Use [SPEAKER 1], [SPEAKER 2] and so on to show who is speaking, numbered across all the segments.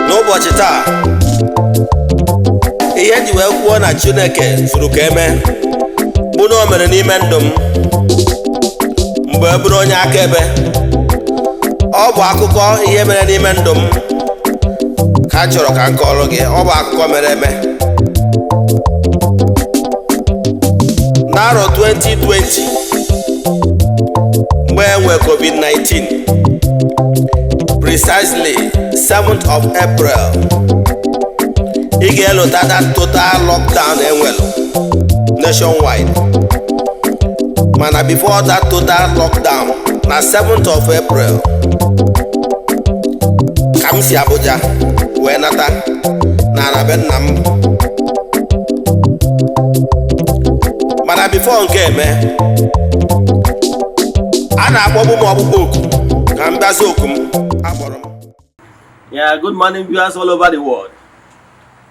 [SPEAKER 1] N'ụbọchị taa, ihe ji wee kwuo na Chineke zuru ka eme bụ na o mere n'ime ndụ m mgbe e bụrụ onye akaebe. Ọ bụ akụkọ ihe mere n'ime ndụ m ka chọrọ ka m kọọrọ gị. Ọ bụ akụkọ mere eme. N'arọ 2020 mgbe e nwere COVID-19, precisely 7th of April, ị ga-elota that total lockdown enwelu nationwide. Mana before that total lockdown, na 7th of April, ka m si Abuja wee nata na be nna m. Mana before nke eme, a na-akpọgbu m ọkpụkpọ oku ka m bịazi oku m akpọrọ m. Yeah, good morning viewers all over the world.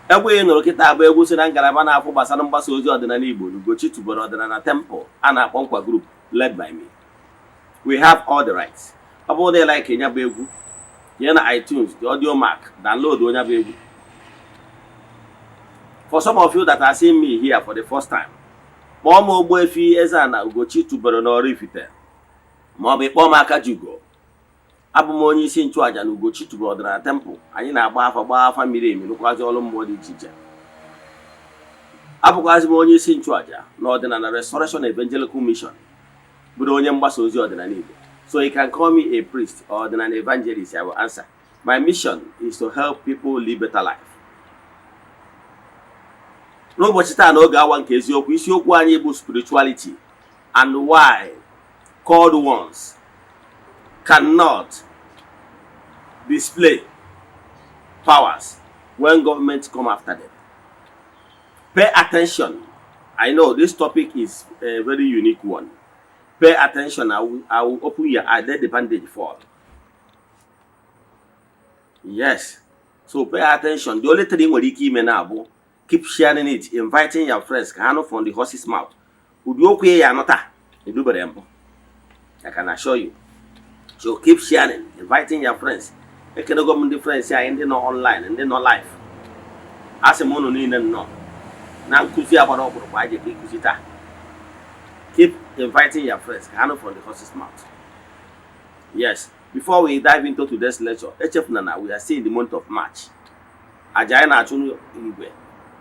[SPEAKER 1] Egwu ị nụrụ kịta abụ egwu si na ngalaba na-afụ gbasara mgbasa ozi ọdịnala Igbo n'Ugochi tubelu ọdịnala temple a na-akpọ Nkwa group led by me. We have all the rights. Ọ bụrụ na ị like nya bụ egwu, ya na iTunes, the audio mark, download onye bụ egwu. For some of you that are seeing me here for the first time, kpọọ m Ogbuefi Eze-Ana Ugochi tubelu n'Oraifite, ma ọ bụ ịkpọọ m Akajiugo. Abụ m onye isi nchụaja na Ugochi tubelu ọdịnala temple. Anyị na-agba afa miri emi nụkwazị ọrụ mmụọ dị iche iche. Abụkwazị m onye isi nchụaja na ọdịnala Restoration Evangelical Mission, bụrụ onye mgbasa ozi ọdịnala Igbo. So you can call me a priest or an evangelist, I will answer. My mission is to help people live better life. N'ụbọchị taa n'oge awa nke eziokwu, isiokwu anyị bụ spirituality and why called ones cannot display powers when government come after them. Pay attention. I know this topic is a very unique one. Pay attention. I will open your eyes. Let the bandage fall. Yes. So pay attention. The only thing we keep now, keep sharing it, inviting your friends. From the horse's mouth. I can assure you. So keep sharing, inviting your friends. You can go with the friends here and they not online and they not live. As a mono no. Now keep inviting your friends. From the horse's mouth. Yes. Before we dive into today's lecture, we are still in the month of March. Ajay na achunu igwe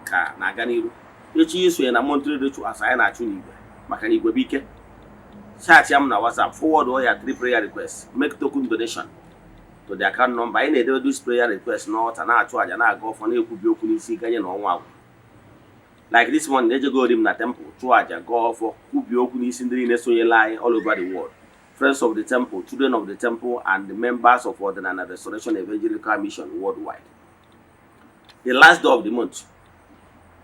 [SPEAKER 1] ka na ganiru. Echi isu na monthly ritual asaya na achunu igwe. Maka igwe bike. Chat yam na WhatsApp, forward all your 3 prayer requests, make token donation to the account number. I need to do prayer request not and I charge and I go for new Kubio Ganya no one. Like this one, they just go in the temple, charge and go for Kubio Kunis in the Nesoye lie all over the world. Friends of the temple, children of the temple, and the members of Eze-Ana Restoration Evangelical Mission worldwide. The last day of the month,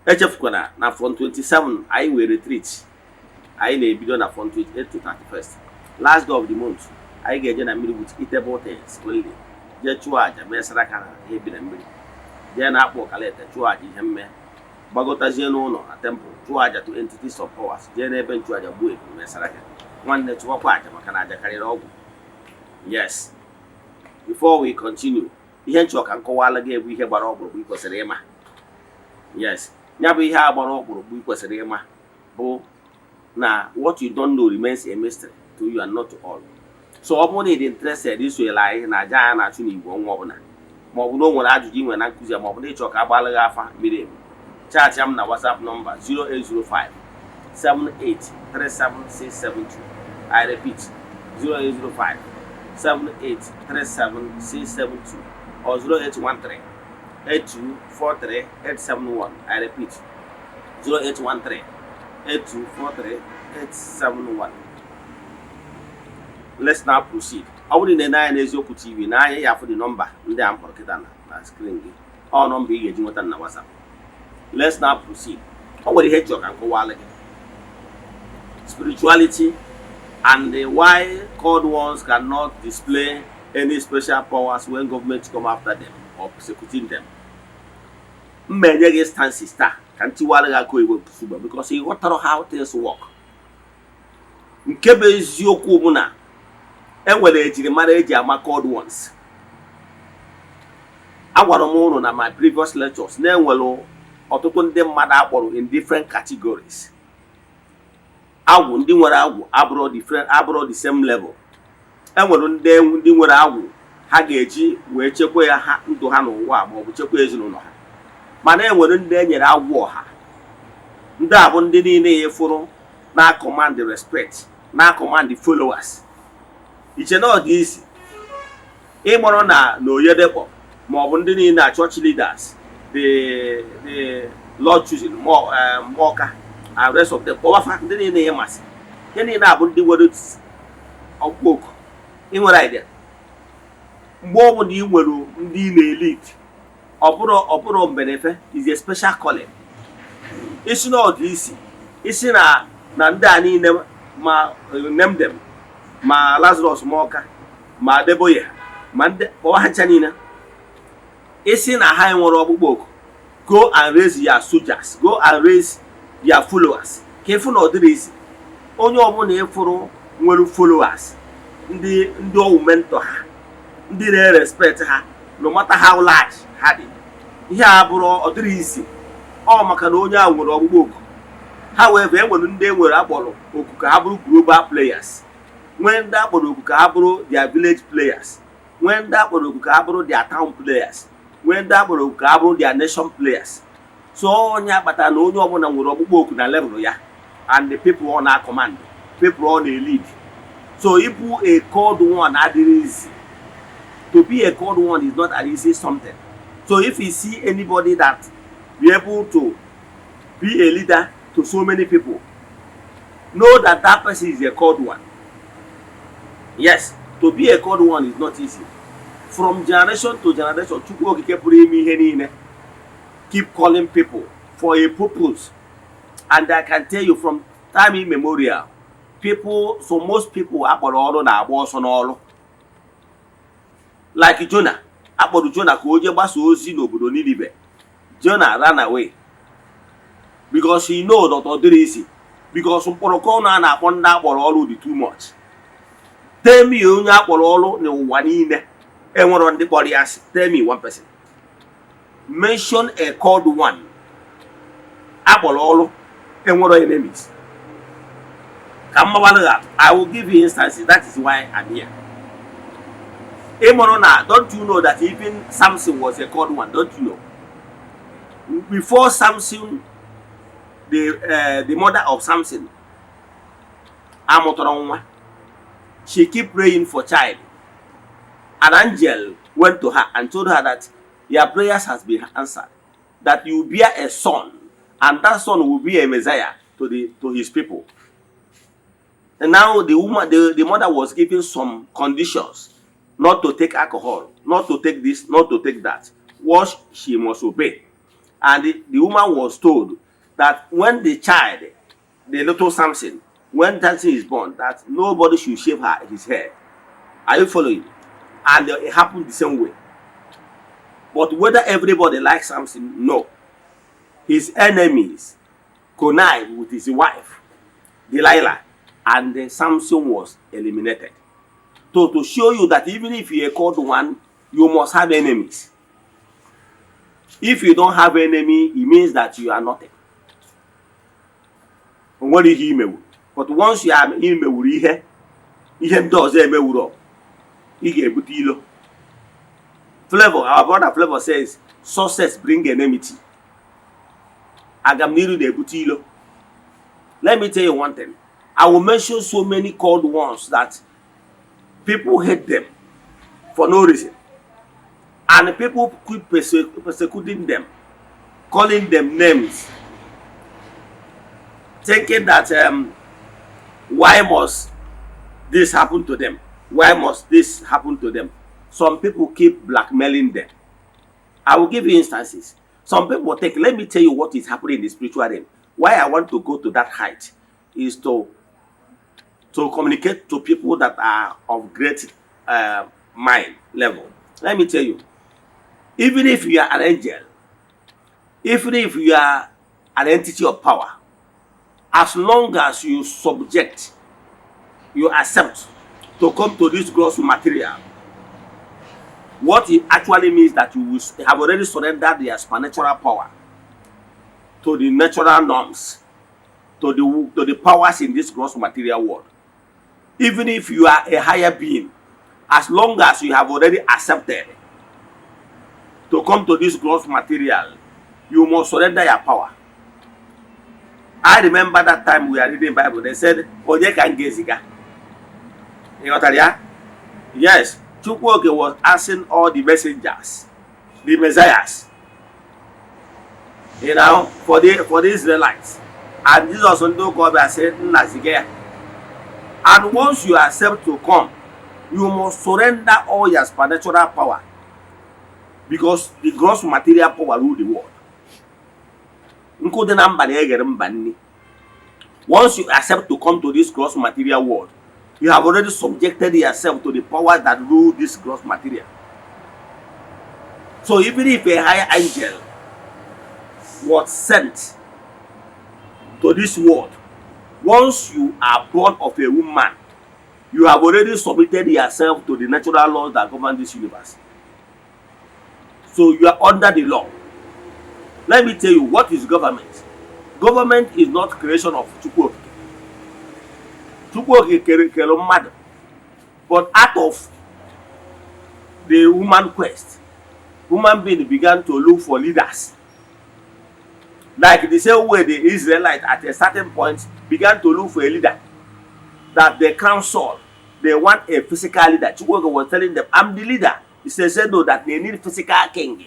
[SPEAKER 1] HF Kona, now from 27, I will retreat. I may be done from 28 to 31st. Last day of the month, I get in a meal with eatable things only. Just charge a mess like a heavy and milk. Then I walk a letter, charge him. Bagota Genono, a temple, charge to entities of powers, then eventually a boy, Messaraka. One net to a part of Canada carried over. Yes. Before we continue, the henchok and koala gave we have about we was a rema. Yes. Now we have about we was a rema. Oh, now what you don't know remains a mystery to you and not to all. So, upon it interested, this will lie in a giant actually one woman. More no one had to when I could have more nature Kabalafa medium. Chat yam na WhatsApp number 0805 7837 I repeat 0805 7837 or 0813 8243 871. I repeat 0813 8243 871. Let's now proceed. I would in the 9 Ezoku TV. Now I have the number in the Amporkitana screen. All number is on WhatsApp. Let's now proceed. How would the hedgehog and go spirituality and why called ones cannot display any special powers when government come after them or persecuting them. Many stances can't you because he want to know how things work. Nkebe is Yokumuna. And when the marriage are called ones. I want to know on my previous lectures. Then well, or to put them in different categories. I won't do what I will abroad the same level. And when they will do what I will. Hageji, where Chequea happened to Hano Wab or Chequea no. My name wouldn't then yet I war her. That one didn't follow. Now command the respect. Now command the followers. It's not easy. Emorona no Yedepo, more Bundini in church leaders, the Lord choosing more Walker, and rest of the power didn't name us. Then in Abundi words of book. In what I did. More would you will be elite. Opuro benefit is a special calling. It's not easy. It's in a Nandani name them. Ma Lazarus Moka, Ma Deboye, Mande or Hanchanina. It's in a high one book. Go and raise your soldiers, go and raise your followers. Careful of this. Only one follow will followers. The mentor her. They respect her, no matter how large had it. Here, bro, or easy. All Macadonia would book. However, when they were Apollo, Okukabu global players. When that Borokabro, their village players. When that Borokabro, their town players. When that Borokabro, their nation players. So, Onya, but I know no one would book na level, yeah. And the people on our command, people on the lead. So, if you a called one, that is to be a called one is not an easy something. So, if you see anybody that be able to be a leader to so many people, know that that person is a called one. Yes, to be a called one is not easy. From generation to generation, keep calling people for a purpose. And I can tell you from time immemorial, most people are all on our boss on all. Like Jonah, Jonah Jonah ran away because he knows that there is easy. Because Porokona and upon that were all the too much. Tell me you all no one in and one on the body as tell me one person. Mention a called one. Apple all and one enemies. I will give you instances. That is why I'm here. Emorona, don't you know that even Samson was a called one? Don't you know? Before Samson, the mother of Samson, Amotoronwa. She keep praying for child. An angel went to her and told her that your prayers has been answered. That you will bear a son, and that son will be a Messiah to his people. And now the woman, the mother was given some conditions, not to take alcohol, not to take this, not to take that. What she must obey. And the woman was told that when the child, the little Samson, when Samson is born, that nobody should shave his hair. Are you following? And it happened the same way. But whether everybody likes Samson, no. His enemies connived with his wife, Delilah, and then Samson was eliminated. So to show you that even if you are called one, you must have enemies. If you don't have enemy, it means that you are nothing. But once you are in the Flavor, our brother Flavor says, success bring enmity. Let me tell you one thing. I will mention so many called ones that people hate them for no reason. And people keep persecuting them, calling them names, thinking that why must this happen to them? Why must this happen to them? Some people keep blackmailing them. I will give you instances. Some people think, let me tell you what is happening in the spiritual realm. Why I want to go to that height is to communicate to people that are of great mind level. Let me tell you, even if you are an angel, even if you are an entity of power, as long as you subject, you accept to come to this gross material, what it actually means that you will have already surrendered their supernatural power to the natural norms, to the powers in this gross material world. Even if you are a higher being, as long as you have already accepted to come to this gross material, you must surrender your power. I remember that time we are reading the Bible, they said, Oye can geziga. Yes, Chukwoke was asking all the messengers, the messiahs, for the Israelites. And Jesus also God and said, Nazigea. And once you accept to come, you must surrender all your supernatural power. Because the gross material power rule the world. Once you accept to come to this gross material world, you have already subjected yourself to the powers that rule this gross material. So even if a higher angel was sent to this world, once you are born of a woman, you have already submitted yourself to the natural laws that govern this universe. So you are under the law. Let me tell you, what is government? Government is not creation of Chukwu. Chukwu, but out of the human quest, human beings began to look for leaders. Like the same way the Israelites at a certain point began to look for a leader. That they counsel, they want a physical leader. Chukwu was telling them, I'm the leader. He said no, that they need physical king.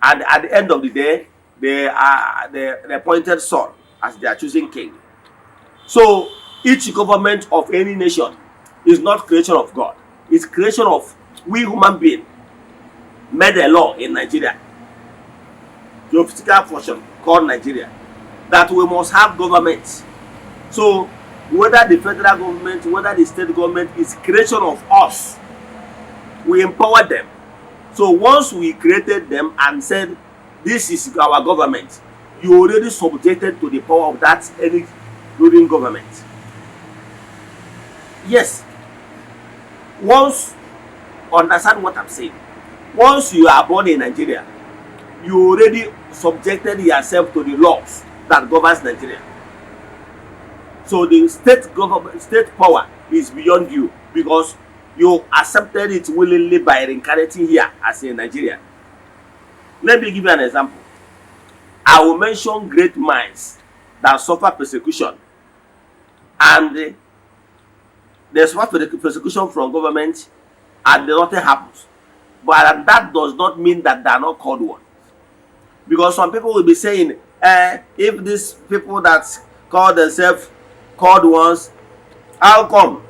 [SPEAKER 1] And at the end of the day, they appointed Saul as their choosing king. So each government of any nation is not creation of God. It's creation of we human beings made a law in Nigeria, the physical function called Nigeria, that we must have government. So whether the federal government, whether the state government is creation of us, we empower them. So once we created them and said, this is our government, you already subjected to the power of that any ruling government. Yes. Once, understand what I'm saying. Once you are born in Nigeria, you already subjected yourself to the laws that governs Nigeria. So the state government, state power is beyond you because you accepted it willingly by reincarnating here as a Nigerian. Let me give you an example. I will mention great minds that suffer persecution and there's what for the persecution from government, and nothing happens. But that does not mean that they are not called one. Because some people will be saying, if these people that call themselves called ones, how come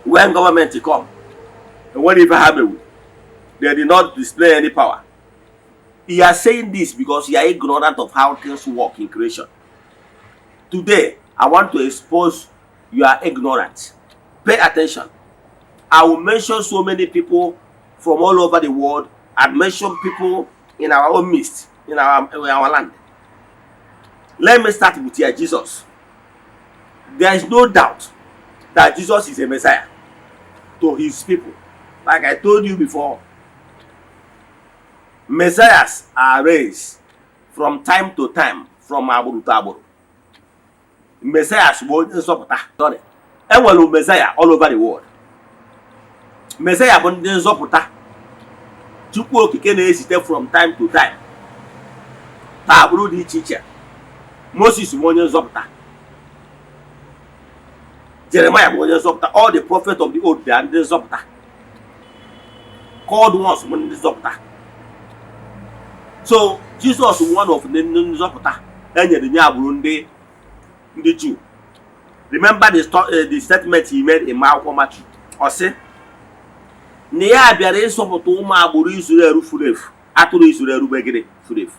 [SPEAKER 1] when government come and when it happened, they did not display any power? He is saying this because you are ignorant of how things work in creation. Today, I want to expose you are ignorant. Pay attention. I will mention so many people from all over the world and mention people in our own midst, in our land. Let me start with here, Jesus. There is no doubt that Jesus is a Messiah to his people. Like I told you before, Messiahs are raised from time to time, from agbụrụ to agbụrụ. Messiahs bụ onye nzọpụta. Enwere Messiah all over the world. Messiah bụ ndị nzọpụta. Chukwu okike na-esite from time to time. Ta agbụrụ dị iche iche. Moses bụ onye nzọpụta. Jeremiah bụ onye nzọpụta. All the prophets of the old they are ndị nzọpụta. Called ones bụ ndị nzọpụta. So Jesus was one of the nzọpụta enyere nye agbụrụ ndị Jew. Remember the statement he made in Matthew. Ọ sị na ya bịara ịzọpụta ụmụ agbụrụ Israel furu efu, atụrụ Israel begide furu efu.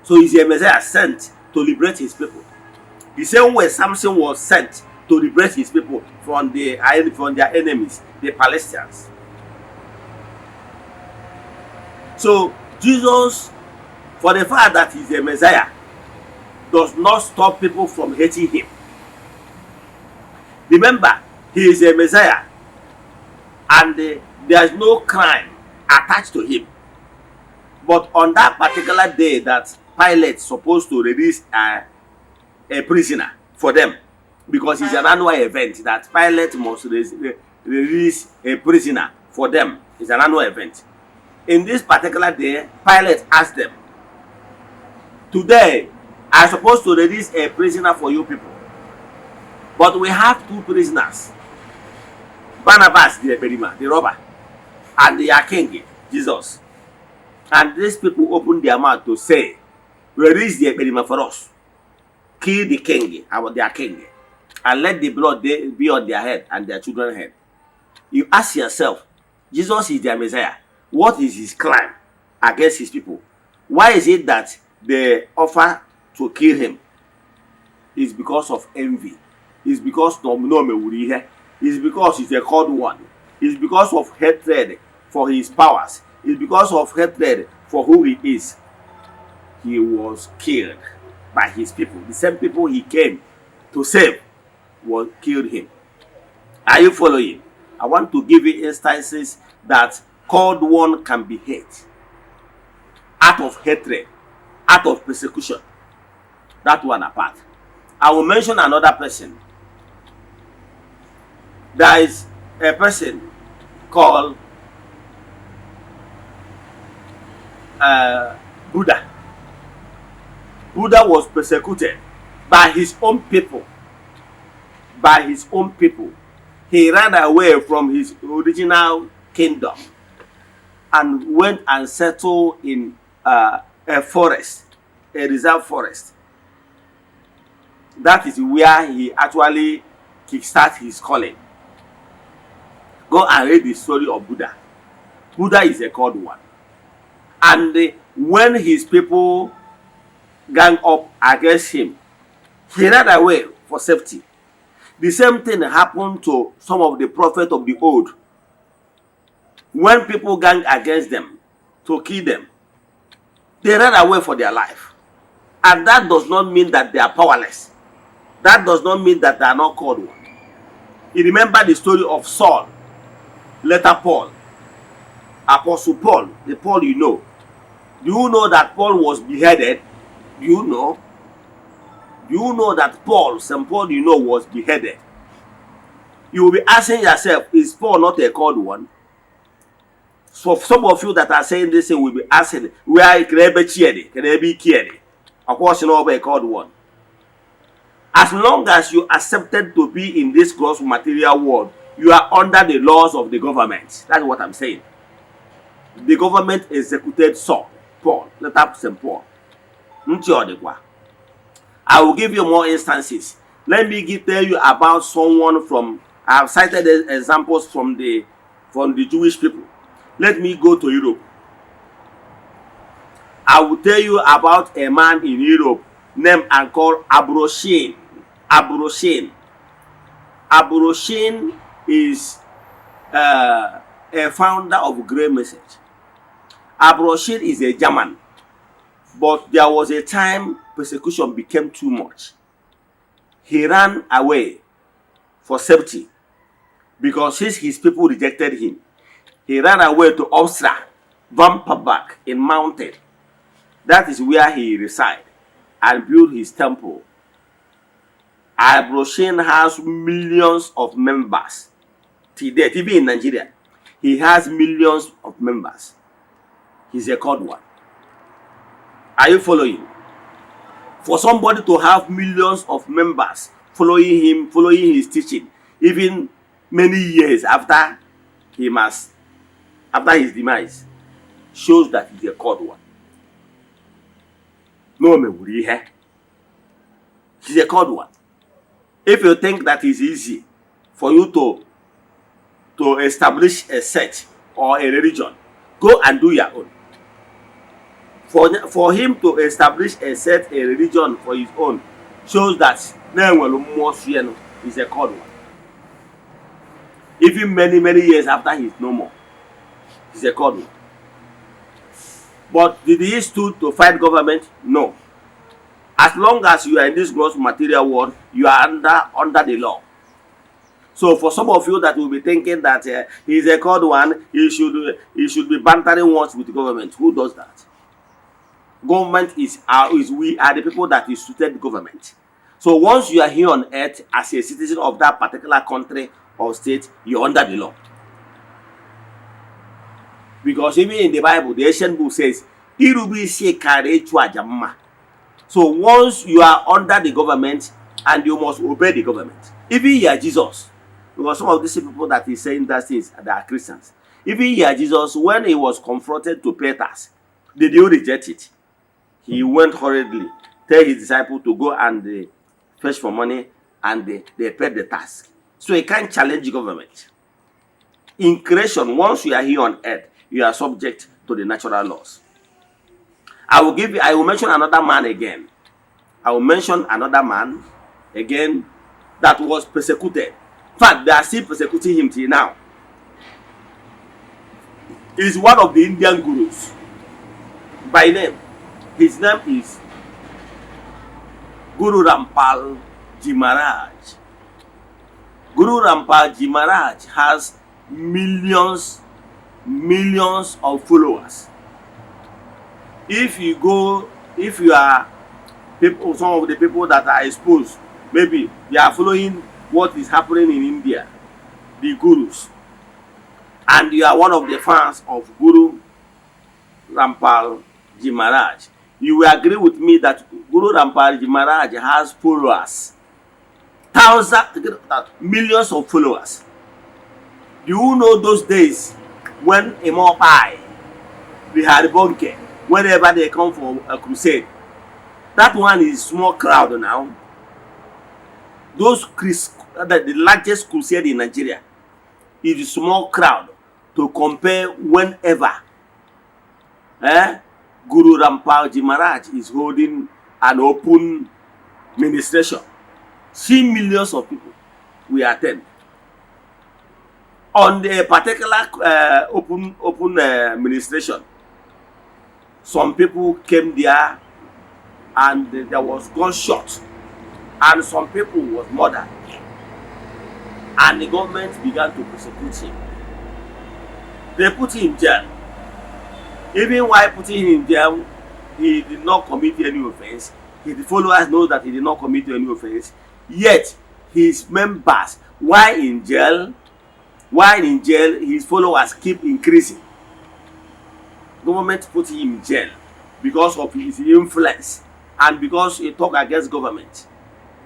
[SPEAKER 1] So he's a Messiah sent to liberate his people. The same way Samson was sent to liberate his people from their enemies, the Palestinians. So Jesus, for the fact that he's a Messiah, does not stop people from hating him. Remember, he is a Messiah, and there is no crime attached to him. But on that particular day that Pilate is supposed to release a prisoner for them, because it's an annual event that Pilate must release a prisoner for them. It's an annual event. In this particular day, Pilate asked them, today, I'm supposed to release a prisoner for you people. But we have two prisoners. Barnabas, the robber, and their king, Jesus. And these people opened their mouth to say, release the Eberima for us. Kill the king, their king. And let the blood be on their head and their children's head. You ask yourself, Jesus is their Messiah. What is his crime against his people? Why is it that they offer to kill him? It's because of envy. It's because it's because he's a called one. It's because of hatred for his powers. It's because of hatred for who he is. He was killed by his people. The same people he came to save killed him. Are you following? I want to give you instances that called one can be hate. Out of hatred, out of persecution. That one apart. I will mention another person. There is a person called Buddha. Buddha was persecuted by his own people. By his own people. He ran away from his original kingdom and went and settled in a forest, a reserve forest. That is where he actually kickstarted his calling. Go and read the story of Buddha. Buddha is a called one. And when his people gang up against him, he ran away for safety. The same thing happened to some of the prophets of the old. When people gang against them to kill them, they ran away for their life. And that does not mean that they are powerless. That does not mean that they are not called one. You remember the story of Saul, later Paul, Apostle Paul, the Paul you know. Do you know that Paul was beheaded? Do you know? Do you know that St. Paul you know was beheaded? You will be asking yourself, is Paul not a called one? So some of you that are saying this thing will be asking, where can I be cheered? Can I be cared? Of course, you know a called one. As long as you accepted to be in this gross material world, you are under the laws of the government. That's what I'm saying. The government executed Paul, letter St. Paul. I will give you more instances. Let me tell you about someone from, I have cited examples from the Jewish people. Let me go to Europe. I will tell you about a man in Europe named and called Abroshin. Abroshin is a founder of Great Message. Abroshin is a German, but there was a time persecution became too much. He ran away for safety because his people rejected him. He ran away to Austria, Vamperberg in mountain. That is where he resides and built his temple. Abroshin has millions of members. Today, even in Nigeria, he has millions of members. He's a called one. Are you following? For somebody to have millions of members following him, following his teaching, even many years after his demise, shows that he's a called one. No me worry here. He's a called one. If you think that it's easy for you to establish a sect or a religion, go and do your own. For him to establish a sect, a religion for his own, shows that he's a called one. Even many years after he's no more, he's a called one. But did he stood to fight government? No. As long as you are in this gross material world, you are under the law. So for some of you that will be thinking that he's a called one, he should be bantering words with the government. Who does that? Government we are the people that is suited government. So once you are here on earth as a citizen of that particular country or state, you're under the law. Because even in the Bible, the ancient book says, so once you are under the government, and you must obey the government. Even here, Jesus, because some of these people that is saying that things, they are Christians. Even here, Jesus, when he was confronted to pay tax, did you reject it? He went hurriedly, tell his disciples to go and fetch for money, and they paid the tax. So he can't challenge the government. In creation, once you are here on earth, you are subject to the natural laws. I will mention another man again. I will mention another man again that was persecuted. In fact, they are still persecuting him till now. He is one of the Indian gurus. By name, his name is Guru Rampal Ji Maharaj. Guru Rampal Ji Maharaj has millions of followers. If you are people, some of the people that are exposed, maybe they are following what is happening in India, the gurus, and you are one of the fans of Guru Rampal Ji Maharaj, you will agree with me that Guru Rampal Ji Maharaj has followers, millions of followers. Do you know those days when a Mopai, we had a bunker, whenever they come for a crusade? That one is small crowd now. The largest crusade in Nigeria is a small crowd to compare whenever Guru Rampal Ji Maharaj is holding an open ministration. See, millions of people will attend. On the particular open ministration, some people came there and there was gunshot, and some people was murdered, and the government began to persecute him. They put him in jail. Even while putting him in jail, he did not commit any offense. His followers know that he did not commit any offense. Yet his members, while in jail, his followers keep increasing. Government put him in jail because of his influence and because he talked against government.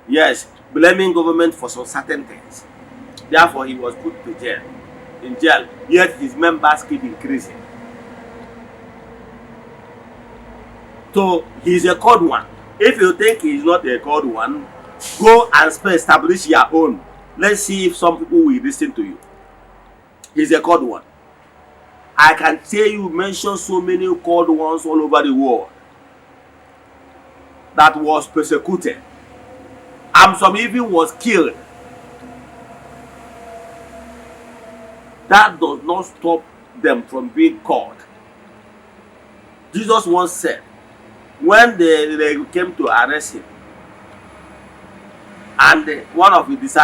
[SPEAKER 1] Yes, blaming government for some certain things. Therefore, he was put to jail. In jail, yet his members keep increasing. So he's a called one. If you think he's not a called one, go and establish your own. Let's see if some people will listen to you. He's a called one. I can tell you, mention so many called ones all over the world that was persecuted, and some even was killed. That does not stop them from being called. Jesus once said, when they came to arrest him, and one of his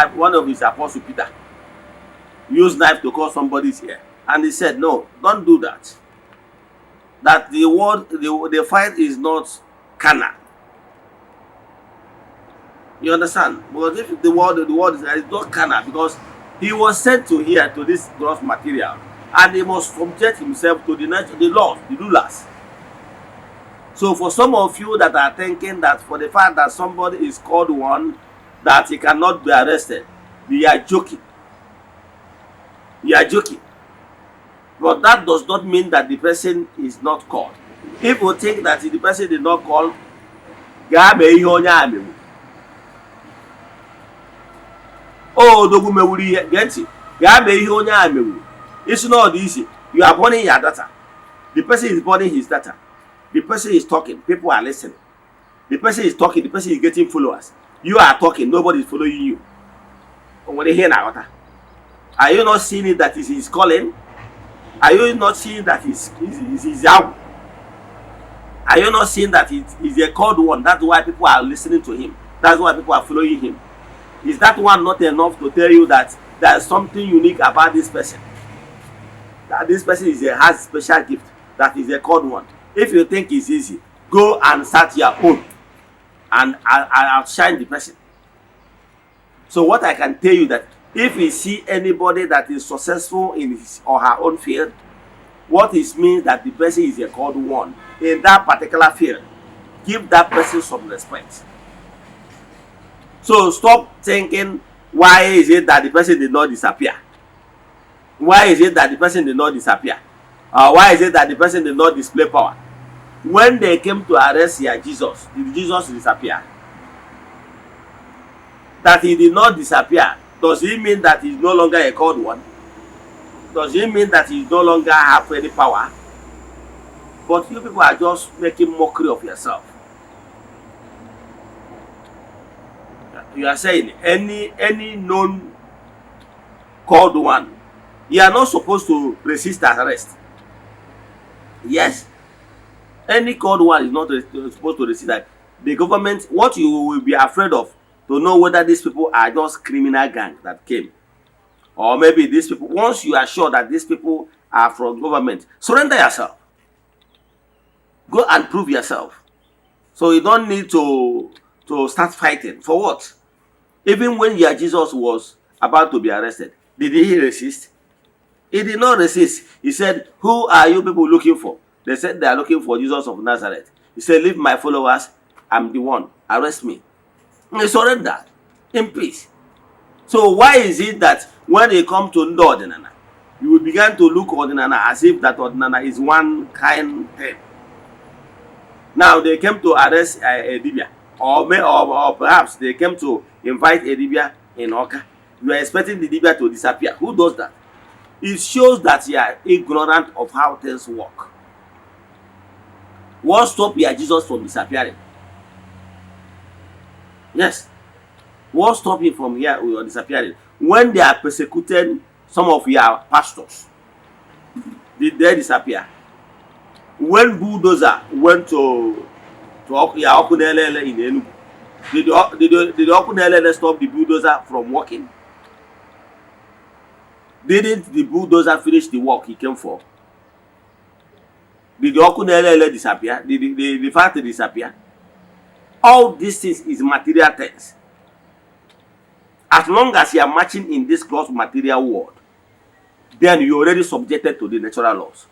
[SPEAKER 1] apostles, Peter, used knife to cut somebody's ear, and he said, no, don't do that. That the fight is not carnal. You understand? Because if the word is not carnal, because he was sent to here to this gross material, and he must subject himself to the laws, the rulers. So for some of you that are thinking that for the fact that somebody is called one, that he cannot be arrested, you are joking. You are joking. But that does not mean that the person is not called. If you think that the person is not called, oh, get it. It's not easy. You are burning your data. The person is burning his data. The person is talking. People are listening. The person is talking. The person is getting followers. You are talking. Nobody is following you. Are you not seeing it that he's calling? Are you not seeing that he's out? Are you not seeing that he's a called one? That's why people are listening to him. That's why people are following him. Is that one not enough to tell you that there's something unique about this person? That this person has a special gift, that is a called one. If you think it's easy, go and start your own and outshine the person. So what I can tell you, that if you see anybody that is successful in his or her own field, what it means that the person is a called one in that particular field. Give that person some respect. So stop thinking, why is it that the person did not disappear? Why is it that the person did not disappear? Why is it that the person did not display power? When they came to arrest Jesus, did Jesus disappear? That he did not disappear, does it mean that he's no longer a called one? Does it mean that he no longer have any power? But you people are just making mockery of yourself. You are saying any known called one, you are not supposed to resist arrest. Yes, any called one is not supposed to resist that. The government, what you will be afraid of, to know whether these people are just criminal gang that came, or maybe these people, once you are sure that these people are from government, surrender yourself. Go and prove yourself. So you don't need to start fighting. For what? Even when Jesus was about to be arrested, did he resist? He did not resist. He said, who are you people looking for? They said they are looking for Jesus of Nazareth. He said, leave my followers. I'm the one. Arrest me. And he surrendered in peace. So why is it that when they come to Eze-Ana, you will begin to look at Eze-Ana as if that Eze-Ana is one kind thing? Now they came to arrest Edibia, or perhaps they came to invite Edibia in Oka. You are expecting the Edibia to disappear. Who does that? It shows that you are ignorant of how things work. What stopped your Jesus from disappearing? Yes. What stopped him from here or disappearing? When they are persecuting some of your pastors, did they disappear? When bulldozer went to Okunelele in Enugu, did Okunelele stop the bulldozer from working? Didn't the bulldozer finish the work he came for? Did the Okunelele disappear? Did the factory disappear? All these things is material things. As long as you are marching in this gross material world, then you already subjected to the natural laws.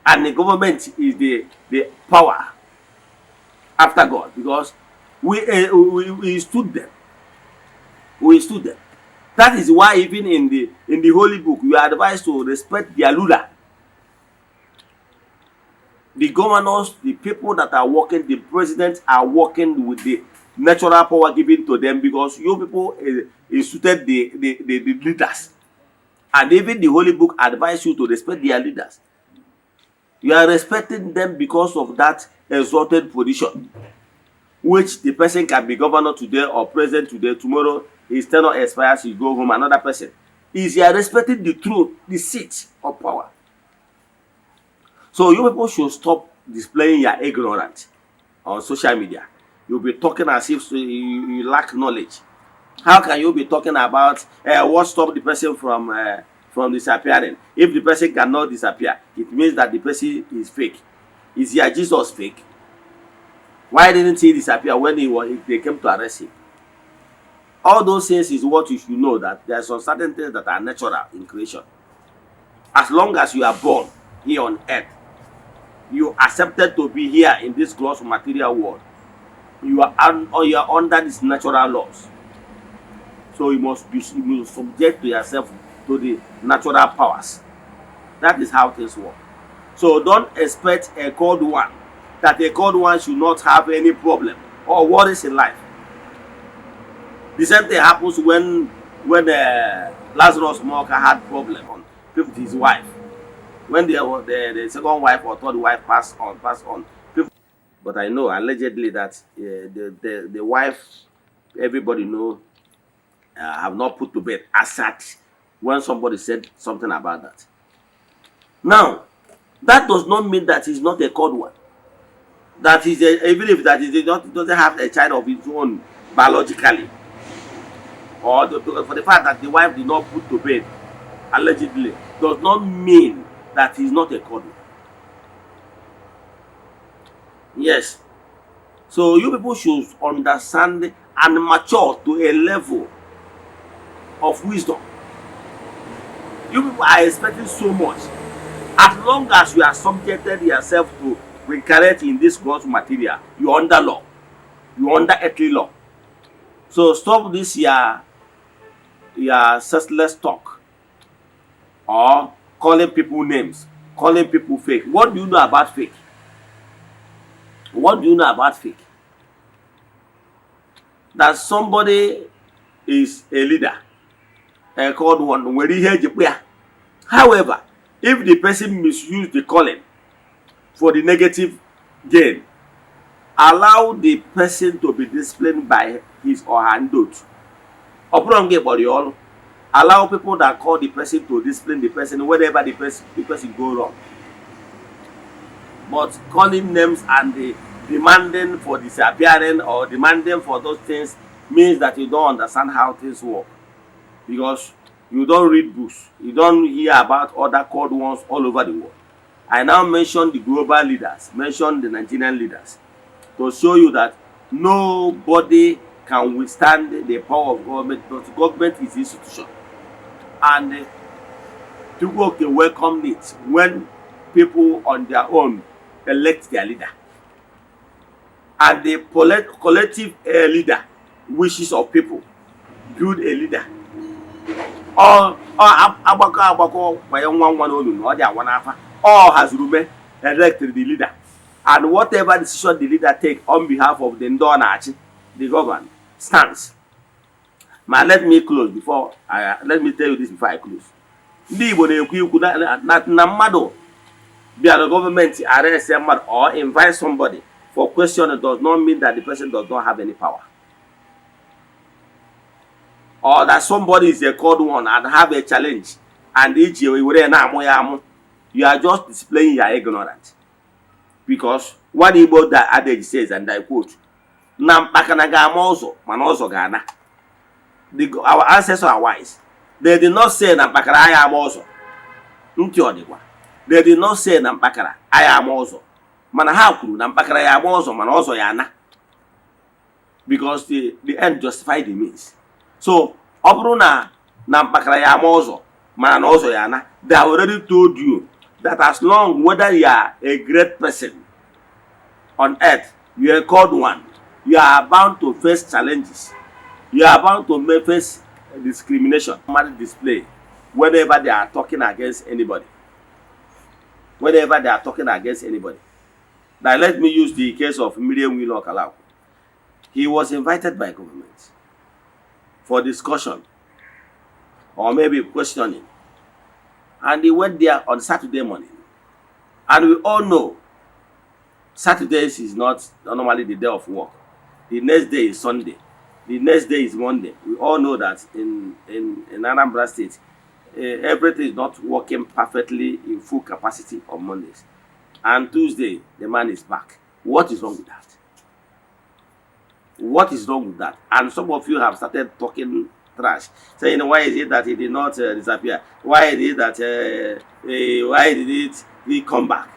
[SPEAKER 1] And the government is the power after God, because we stood them. We withstood them. That is why even in the holy book, you are advised to respect their ruler. The governors, the people that are working, the presidents are working with the natural power given to them, because you people instituted the leaders. And even the holy book advises you to respect their leaders. You are respecting them because of that exalted position, which the person can be governor today or president today. Tomorrow his tenure expires, he go home, another person. Is you are respecting the truth, the seat of power. So you people should stop displaying your ignorance on social media. You'll be talking as if you lack knowledge. How can you be talking about what stopped the person from disappearing? If the person cannot disappear, it means that the person is fake. Is your Jesus fake? Why didn't he disappear when they came to arrest him? All those things is what you should know, that there are some certain things that are natural in creation. As long as you are born here on earth, you are accepted to be here in this gross material world. You are under these natural laws. So you must subject to yourself to the natural powers. That is how things work. So don't expect a called one, that a called one should not have any problem or worries in life. The same thing happens when Lazarus Walker had problem with his wife. When the second wife or third wife passed on. But I know allegedly that the wife, everybody know, have not put to bed as such when somebody said something about that. Now, that does not mean that he's not a called one. That is even if that is doesn't have a child of his own biologically, or for the fact that the wife did not put to bed allegedly, does not mean that he's not a called one. Yes. So you people should understand and mature to a level of wisdom. You people are expecting so much. As long as you are subjected yourself to reincarnate in this gross material, you are under law. You are under earthly law. So stop this your senseless talk, or calling people names, calling people fake. What do you know about fake? What do you know about fake? That somebody is a leader, called one. However, if the person misuse the calling for the negative gain, allow the person to be disciplined by his or her note. Allow people that call the person to discipline the person whenever the person go wrong. But calling names and demanding for disappearing or demanding for those things means that you don't understand how things work, because you don't read books, you don't hear about other called ones all over the world. I now mention the global leaders, mention the Nigerian leaders, to show you that nobody can withstand the power of government, because government is institution, and people can welcome it when people on their own elect their leader, and the collective leader wishes of people build a leader. All has Rume elected the leader, and whatever decision the leader take on behalf of the Ndonachi, the government, stands. But let me close before let me tell you this before I close. The government arrest somebody or invite somebody for question does not mean that the person does not have any power, or that somebody is a called one and have a challenge and you are just displaying your ignorance. Because what Igbo that adage says, and I quote, our ancestors are wise. They did not say Nampakara I am also. They did not say Nampakara I am also. Manahakuru Nampakara I am also, man also yana. Because the end justified the means. So Obruna Nampakara I am also, man also yana. They have already told you that as long whether you are a great person on earth, you are called one, you are bound to face challenges. You are bound to face discrimination, display, whenever they are talking against anybody. Whenever they are talking against anybody. Now let me use the case of Miriam Willock Alau. He was invited by government for discussion or maybe questioning. And he went there on Saturday morning. And we all know Saturdays is not normally the day of work. The next day is Sunday. The next day is Monday. We all know that in Anambra State, everything is not working perfectly in full capacity on Mondays. And Tuesday, the man is back. What is wrong with that? What is wrong with that? And some of you have started talking trash, saying, why is it that he did not disappear? Why is it that why did he come back?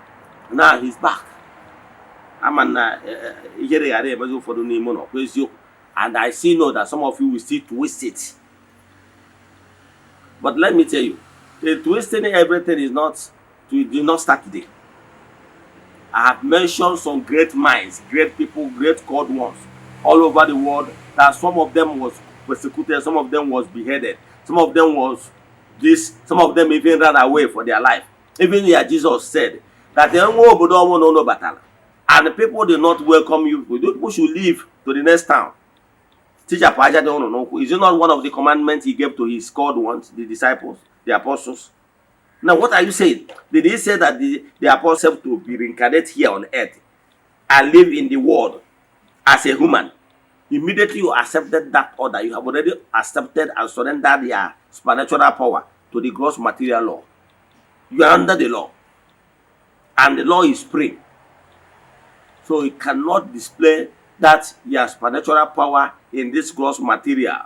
[SPEAKER 1] Now he's back. And I see know that some of you will still twist it. But let me tell you, the twisting everything is not, did not start today. I have mentioned some great minds, great people, great called ones all over the world, that some of them was persecuted, some of them was beheaded, some of them was this, some of them even ran away for their life. Even here Jesus said that and the people did not welcome you. People should leave to the next town. Teacher Paja don't know. Is it not one of the commandments he gave to his called ones, the disciples, the apostles? Now, what are you saying? Did he say that the apostles have to be reincarnated here on earth and live in the world as a human? Immediately you accepted that order. You have already accepted and surrendered your supernatural power to the gross material law. You are under the law. And the law is free. So you cannot display that your supernatural power in this gross material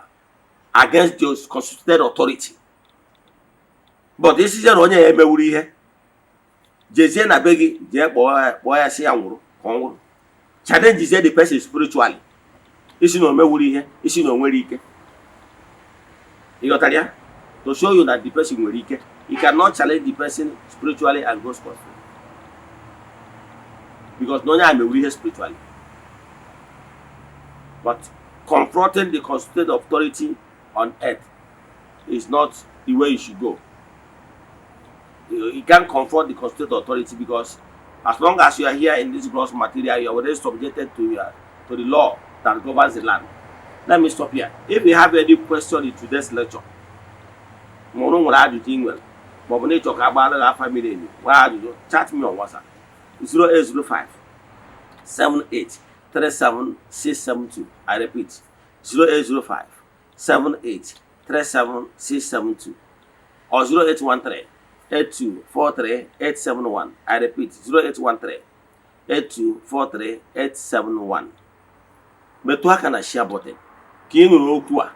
[SPEAKER 1] against your constituted authority. But this is only a memory here. Eze-Ana begi boy say anwuru konwuru. Challenge is the person spiritually. Isi no memory here, isi no nwere ike. You got it? To show you that the person nwere ike. You cannot challenge the person spiritually and gross spiritually. Because no one memory here spiritually. But confronting the constituted authority on earth is not the way you should go. You can't confront the constituted authority, because as long as you are here in this gross material, you are already subjected to the law that governs the land. Let me stop here. If you have any question in today's lecture, chat me on WhatsApp 0805 78 37 672. I repeat, 0805 78 37 672 or 0813 8243 871. I repeat, 0813 8243 871. Metụ aka na share button ka ị nụrụ okwu a,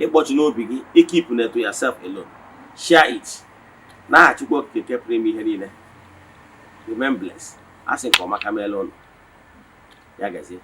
[SPEAKER 1] ịkpọchi n'obi gị, keep it to yourself alone. Share it. Na Chukwu Okike pụrụ ime ihe niile. Remain blessed. Asị nke ọma ka m alone. Ya gazie.